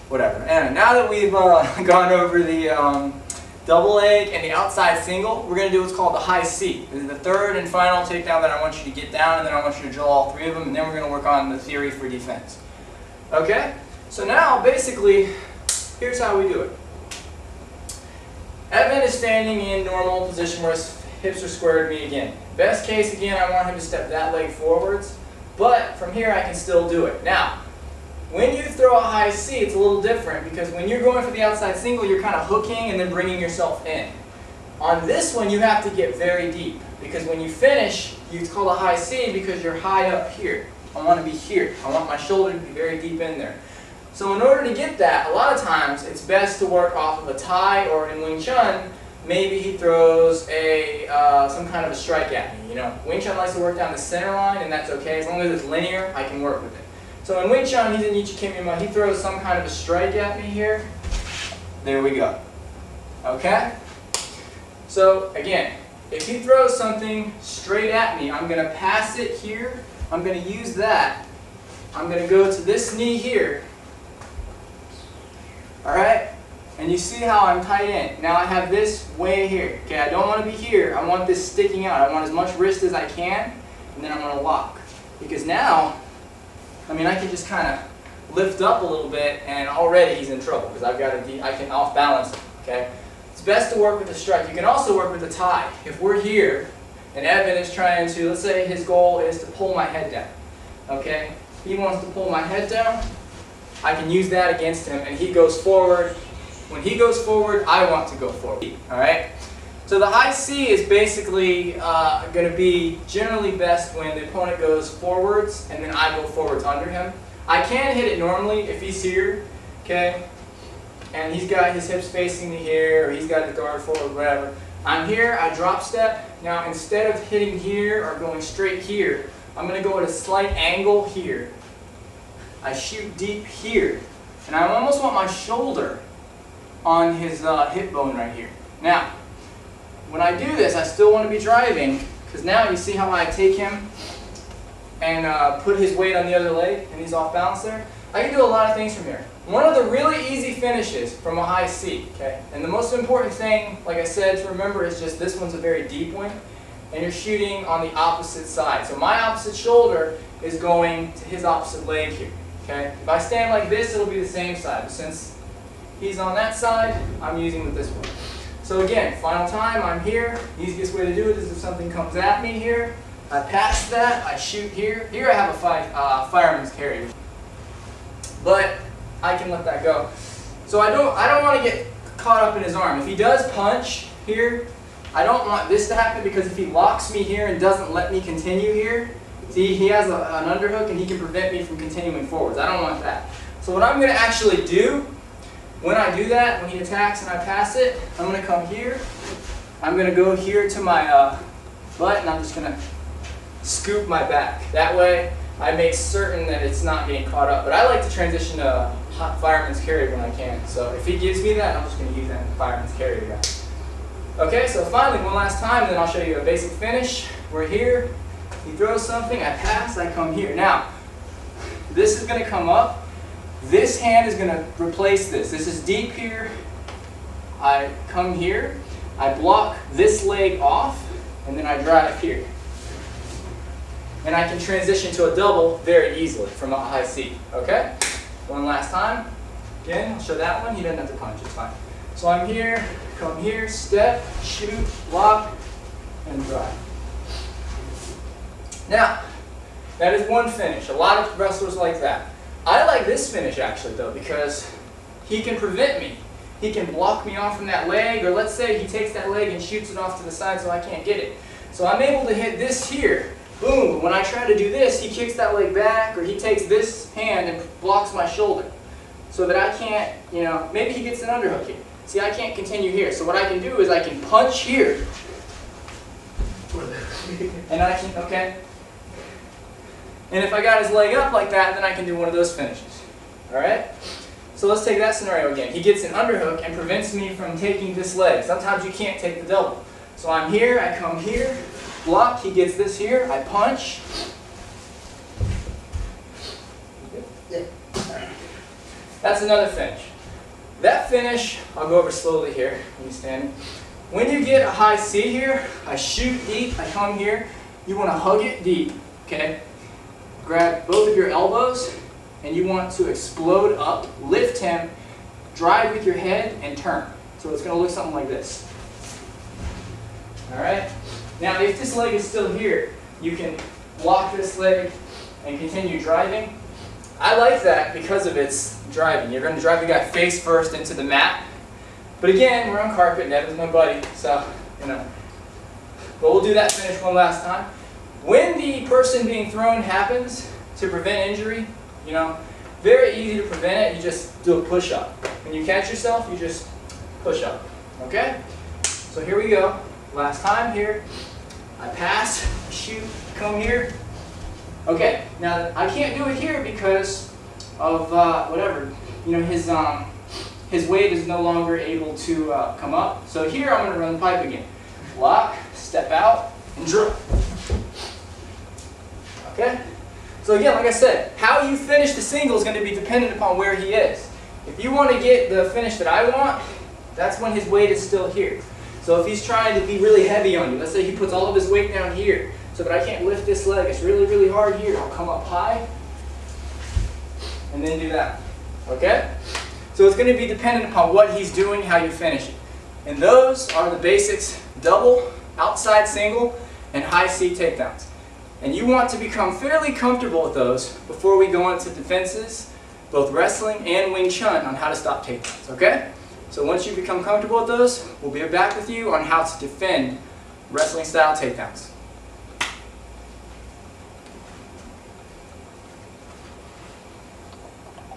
whatever. And now that we've gone over the double leg and the outside single, we're going to do what's called the high C. This is the third and final takedown that I want you to get down, and then I want you to drill all three of them, and then we're going to work on the theory for defense. Okay? So now, basically, here's how we do it. Evan is standing in normal position where his hips are squared to me again. Best case, again, I want him to step that leg forwards, but from here I can still do it. Now, when you throw a high C, it's a little different because when you're going for the outside single, you're kind of hooking and then bringing yourself in. On this one, you have to get very deep because when you finish, it's called a high C because you're high up here. I want to be here. I want my shoulder to be very deep in there. So in order to get that, a lot of times it's best to work off of a tie, or in Wing Chun, maybe he throws a some kind of a strike at me. You know, Wing Chun likes to work down the center line, and that's okay. As long as it's linear, I can work with it. So in Wing Chun, he's in Ichikimima, he throws some kind of a strike at me here. There we go. Okay? So again, if he throws something straight at me, I'm going to pass it here. I'm going to use that. I'm going to go to this knee here. Alright? And you see how I'm tight in. Now I have this way here. Okay, I don't want to be here. I want this sticking out. I want as much wrist as I can, and then I'm going to lock. Because now, I mean, I can just kind of lift up a little bit, and already he's in trouble because I can off balance him. Okay? It's best to work with a strike. You can also work with a tie. If we're here, and Evan is trying to, let's say his goal is to pull my head down. Okay? He wants to pull my head down. I can use that against him, and he goes forward. When he goes forward, I want to go forward. All right? So the high C is basically going to be generally best when the opponent goes forwards, and then I go forwards under him. I can hit it normally if he's here, okay? And he's got his hips facing me here, or he's got the guard forward, whatever. I'm here, I drop step. Now instead of hitting here or going straight here, I'm going to go at a slight angle here. I shoot deep here. And I almost want my shoulder on his hip bone right here. Now, when I do this, I still want to be driving, because now you see how I take him and put his weight on the other leg, and he's off balance there? I can do a lot of things from here. One of the really easy finishes from a high C, okay? And the most important thing, like I said, to remember is just this one's a very deep one, and you're shooting on the opposite side. So my opposite shoulder is going to his opposite leg here, okay? If I stand like this, it'll be the same side. But since he's on that side, I'm using with this one. So again, final time, I'm here. The easiest way to do it is if something comes at me here, I pass that, I shoot here. Here I have a fireman's carry, but I can let that go. So I don't want to get caught up in his arm. If he does punch here, I don't want this to happen, because if he locks me here and doesn't let me continue here, see, he has an underhook and he can prevent me from continuing forwards. I don't want that. So what I'm going to actually do, when I do that, when he attacks and I pass it, I'm going to come here. I'm going to go here to my butt, and I'm just going to scoop my back. That way, I make certain that it's not getting caught up. But I like to transition to hot fireman's carry when I can. So if he gives me that, I'm just going to use that in the fireman's carry guy. Okay, so finally, one last time, and then I'll show you a basic finish. We're here. He throws something, I pass, I come here. Now, this is going to come up. This hand is going to replace this. This is deep here. I come here. I block this leg off, and then I drive here. And I can transition to a double very easily from a high C. Okay? One last time. Again, I'll show that one. He doesn't have to punch. It's fine. So I'm here, come here, step, shoot, block, and drive. Now, that is one finish. A lot of wrestlers like that. I like this finish actually though, because he can prevent me. He can block me off from that leg, or let's say he takes that leg and shoots it off to the side so I can't get it. So I'm able to hit this here. Boom. When I try to do this, he kicks that leg back, or he takes this hand and blocks my shoulder. So that I can't, you know, maybe he gets an underhook here. See, I can't continue here. So what I can do is I can punch here. And I can, okay? And if I got his leg up like that, then I can do one of those finishes. Alright? So let's take that scenario again. He gets an underhook and prevents me from taking this leg. Sometimes you can't take the double. So I'm here, I come here, block, he gets this here, I punch. Yeah. That's another finish. That finish, I'll go over slowly here, when you're standing. When you get a high C here, I shoot deep, I come here, you want to hug it deep, okay? Grab both of your elbows, and you want to explode up, lift him, drive with your head, and turn. So it's going to look something like this. Alright? Now if this leg is still here, you can lock this leg and continue driving. I like that because of its driving. You're going to drive the guy face first into the mat. But again, we're on carpet, Nevin's my buddy, so, you know. But we'll do that finish one last time. When the person being thrown happens, to prevent injury, you know, very easy to prevent it, you just do a push-up. When you catch yourself, you just push up, okay? So here we go. Last time here. I pass, shoot, come here. Okay, now I can't do it here because of whatever, you know, his weight is no longer able to come up. So here I'm going to run the pipe again. Lock, step out, and drill. Okay? So again, like I said, how you finish the single is going to be dependent upon where he is. If you want to get the finish that I want, that's when his weight is still here. So if he's trying to be really heavy on you, let's say he puts all of his weight down here, so that I can't lift this leg, it's really, really hard here. I'll come up high, and then do that. Okay? So it's going to be dependent upon what he's doing, how you finish it. And those are the basics: double, outside single, and high C takedowns. And you want to become fairly comfortable with those before we go into defenses, both wrestling and Wing Chun, on how to stop takedowns. Okay? So once you become comfortable with those, we'll be back with you on how to defend wrestling style takedowns.